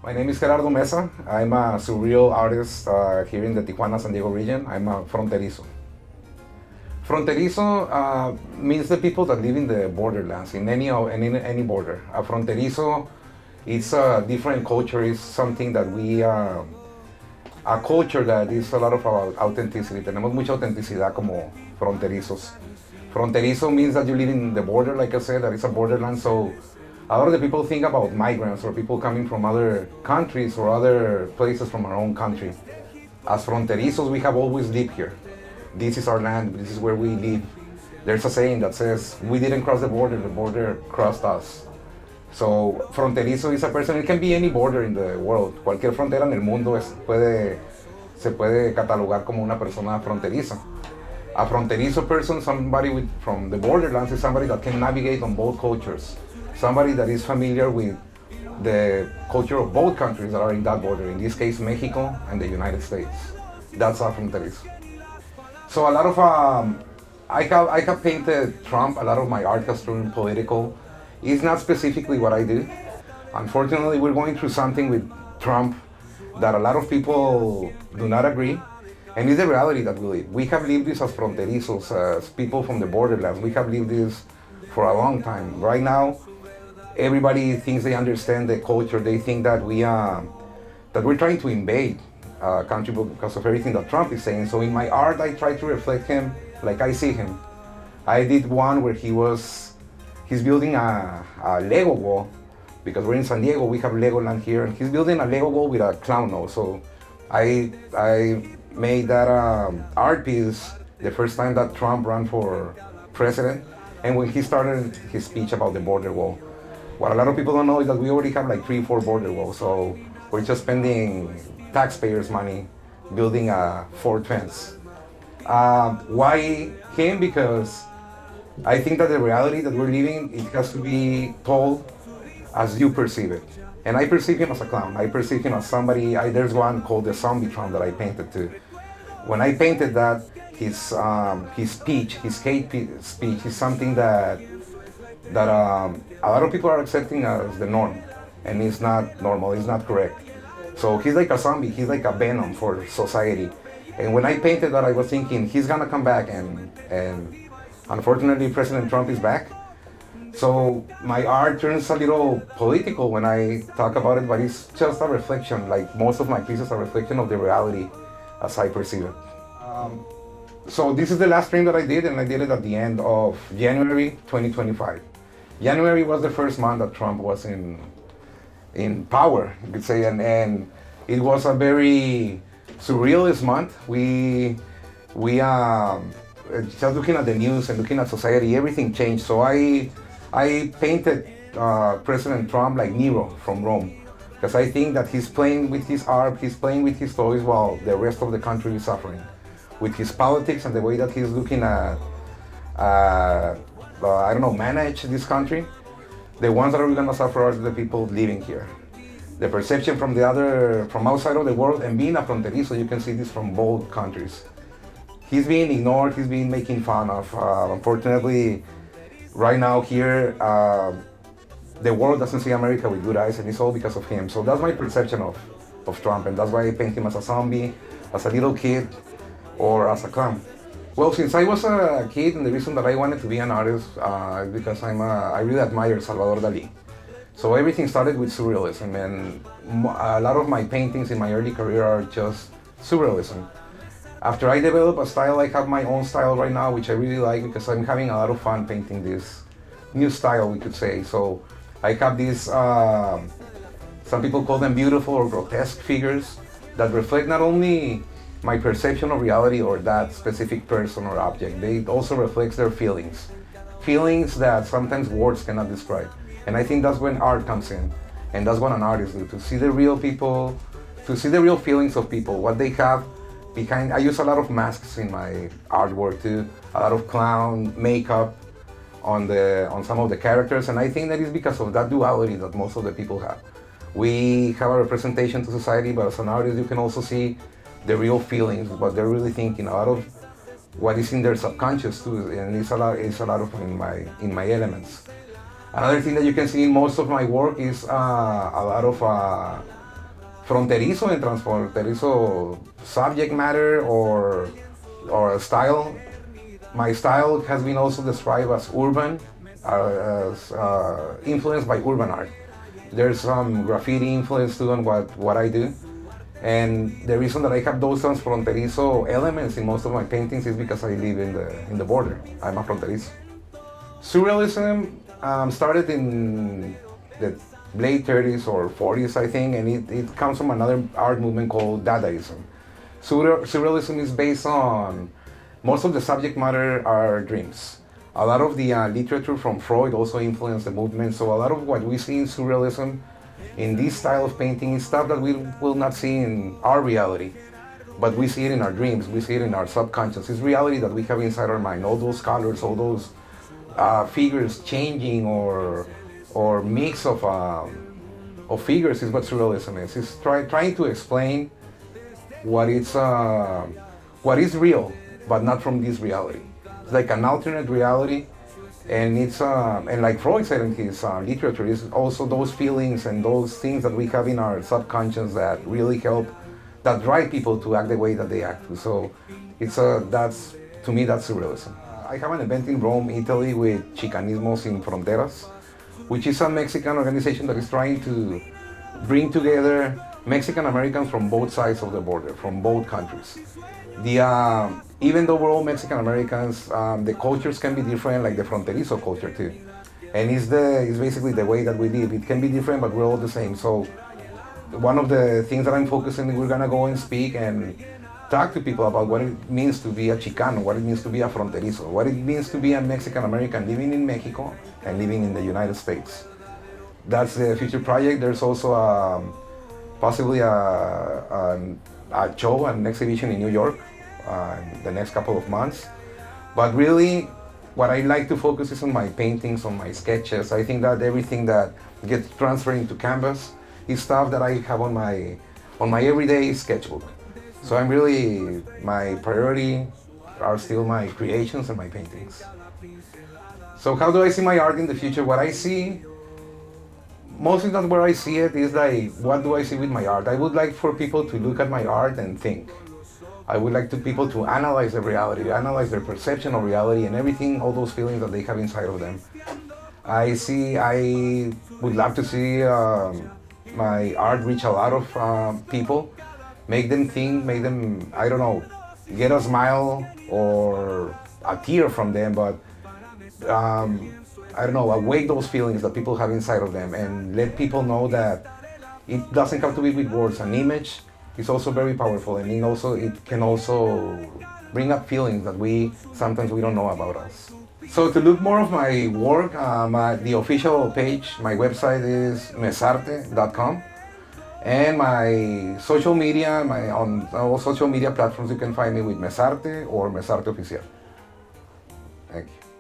My name is Gerardo Meza. I'm a surreal artist here in the Tijuana, San Diego region. I'm a fronterizo. Fronterizo means the people that live in the borderlands, in any border. A fronterizo, it's a different culture. It's something that a culture that is a lot of our authenticity. Tenemos mucha autenticidad como fronterizos. Fronterizo means that you live in the border, like I said, that is a borderland. So a lot of the people think about migrants or people coming from other countries or other places from our own country. As fronterizos, we have always lived here. This is our land, this is where we live. There's a saying that says, we didn't cross the border crossed us. So, fronterizo is a person, it can be any border in the world. Cualquier frontera en el mundo se puede catalogar como una persona fronteriza. A fronterizo person, from the borderlands, is somebody that can navigate on both cultures. Somebody that is familiar with the culture of both countries that are in that border, in this case Mexico and the United States. That's a fronterizo. So a lot of, I have painted Trump, a lot of my art has turned political. It's not specifically what I do. Unfortunately, we're going through something with Trump that a lot of people do not agree. And it's the reality that we live. We have lived this as fronterizos, as people from the borderlands. We have lived this for a long time. Right now, everybody thinks they understand the culture. They think that that we're trying to invade country because of everything that Trump is saying. So in my art, I try to reflect him like I see him. I did one where he's building a Lego wall, because we're in San Diego, we have Legoland here, and he's building a Lego wall with a clown nose. So I made that art piece the first time that Trump ran for president, and when he started his speech about the border wall. What a lot of people don't know is that we already have like 3-4 border walls, so we're just spending taxpayers' money building a fourth fence. Why him? Because I think that the reality that we're living, it has to be told as you perceive it. And I perceive him as a clown. I perceive him as somebody, there's one called the zombie Trump that I painted too. When I painted that, his speech, his hate speech is something that a lot of people are accepting as the norm. And it's not normal, it's not correct. So he's like a zombie, he's like a venom for society. And when I painted that, I was thinking, he's gonna come back, and unfortunately President Trump is back. So my art turns a little political when I talk about it, but it's just a reflection, like most of my pieces are a reflection of the reality as I perceive it. So this is the last stream that I did, and I did it at the end of January 2025. January was the first month that Trump was in power, you could say, and it was a very surrealist month. We just looking at the news and looking at society, everything changed. So I painted President Trump like Nero from Rome, because I think that he's playing with his art, he's playing with his toys while the rest of the country is suffering. With his politics and the way that he's looking at, manage this country, the ones that are gonna suffer are the people living here. The perception from outside of the world, and being a fronterizo, you can see this from both countries. He's being ignored, he's being making fun of. Unfortunately, right now here, the world doesn't see America with good eyes, and it's all because of him. So that's my perception of Trump, and that's why I paint him as a zombie, as a little kid, or as a clown. Well, since I was a kid, and the reason that I wanted to be an artist is because I really admire Salvador Dali. So everything started with surrealism, and a lot of my paintings in my early career are just surrealism. After I develop a style, I have my own style right now, which I really like because I'm having a lot of fun painting this new style, we could say. So I have these, some people call them beautiful or grotesque figures that reflect not only my perception of reality or that specific person or object, they also reflect their feelings. Feelings that sometimes words cannot describe. And I think that's when art comes in. And that's what an artist do, to see the real people, to see the real feelings of people, what they have behind. I use a lot of masks in my artwork too, a lot of clown makeup on some of the characters, and I think that is because of that duality that most of the people have. We have a representation to society, but as an artist you can also see the real feelings, what they're really thinking, a lot of what is in their subconscious too, and it's a lot of in my elements. Another thing that you can see in most of my work is a lot of fronterizo and transfronterizo subject matter or style. My style has been also described as urban, as influenced by urban art. There's some graffiti influence too on what I do. And the reason that I have those transfronterizo elements in most of my paintings is because I live in the border. I'm a fronterizo. Surrealism started in the late 30s or 40s, I think, and it comes from another art movement called Dadaism. Surrealism is based on, most of the subject matter are dreams. A lot of the literature from Freud also influenced the movement, so a lot of what we see in surrealism, in this style of painting, is stuff that we will not see in our reality, but we see it in our dreams, we see it in our subconscious. It's reality that we have inside our mind. All those colors, all those figures changing or mix of figures is what surrealism is. It's trying to explain what is real, but not from this reality. It's like an alternate reality, and it's and like Freud said in his literature, is also those feelings and those things that we have in our subconscious that really help, that drive people to act the way that they act. So it's that's, to me, that's surrealism. I have an event in Rome, Italy, with Chicanismo Sin Fronteras, which is a Mexican organization that is trying to bring together Mexican Americans from both sides of the border, from both countries. Even though we're all Mexican Americans, the cultures can be different, like the fronterizo culture too. And it's basically the way that we live. It can be different, but we're all the same. So one of the things that I'm focusing, we're gonna go and speak and talk to people about what it means to be a Chicano, what it means to be a fronterizo, what it means to be a Mexican American living in Mexico and living in the United States. That's the future project. There's also possibly a show, an exhibition in New York in the next couple of months. But really, what I like to focus is on my paintings, on my sketches. I think that everything that gets transferred into canvas is stuff that I have on my everyday sketchbook. So I'm really, my priority are still my creations and my paintings. So how do I see my art in the future? What I see, mostly not where I see it, is like, what do I see with my art? I would like for people to look at my art and think. I would like people to analyze the reality, analyze their perception of reality and everything, all those feelings that they have inside of them. I would love to see my art reach a lot of people, make them think, make them, I don't know, get a smile or a tear from them, but I don't know, awake those feelings that people have inside of them and let people know that it doesn't have to be with words. An image is also very powerful, and it can also bring up feelings that sometimes we don't know about us. So to look more of my work, the official page, my website is mezarte.com. And my social media, on all social media platforms, you can find me with Mezarte or Mezarte Oficial. Thank you.